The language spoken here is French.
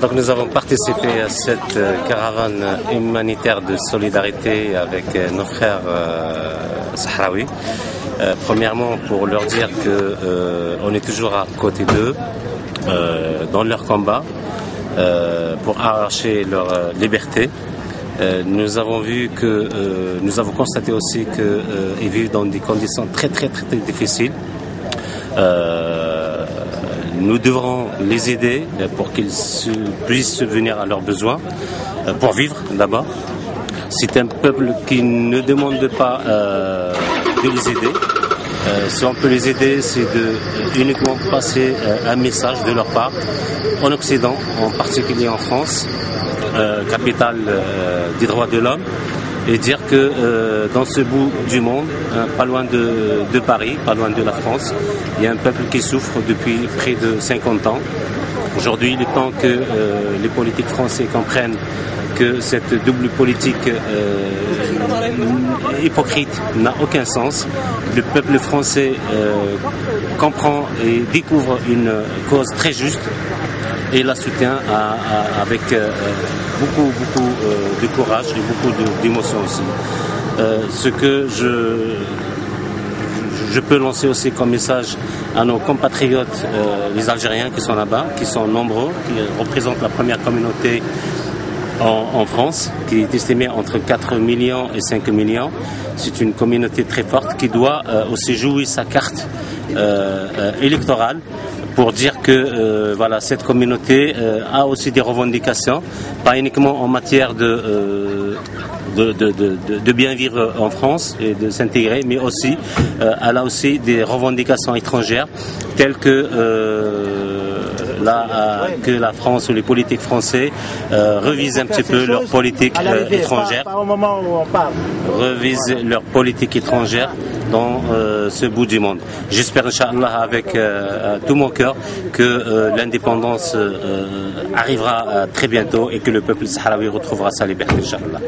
Donc nous avons participé à cette caravane humanitaire de solidarité avec nos frères sahraouis. Premièrement, pour leur dire qu'on est toujours à côté d'eux dans leur combat pour arracher leur liberté. Nous avons vu nous avons constaté aussi qu'ils vivent dans des conditions très difficiles. Nous devrons les aider pour qu'ils puissent subvenir à leurs besoins, pour vivre d'abord. C'est un peuple qui ne demande pas de les aider. Si on peut les aider, c'est de uniquement passer un message de leur part en Occident, en particulier en France, capitale des droits de l'homme, et dire que dans ce bout du monde, pas loin de Paris, pas loin de la France, il y a un peuple qui souffre depuis près de 50 ans. Aujourd'hui, il est temps que les politiques français comprennent que cette double politique hypocrite n'a aucun sens. Le peuple français comprend et découvre une cause très juste et la soutient avec beaucoup de courage et beaucoup d'émotion aussi. Ce que je peux lancer aussi comme message à nos compatriotes, les Algériens qui sont là-bas, qui sont nombreux, qui représentent la première communauté en France, qui est estimée entre 4 millions et 5 millions. C'est une communauté très forte qui doit aussi jouer sa carte électorale pour dire que voilà, cette communauté a aussi des revendications, pas uniquement en matière de bien vivre en France et de s'intégrer, mais aussi elle a aussi des revendications étrangères telles que la France ou les politiques français revisent un petit peu leur politique étrangère, revisent leur politique étrangère dans ce bout du monde. J'espère, Inch'Allah, avec tout mon cœur, que l'indépendance arrivera très bientôt et que le peuple sahraoui retrouvera sa liberté, Inch'Allah.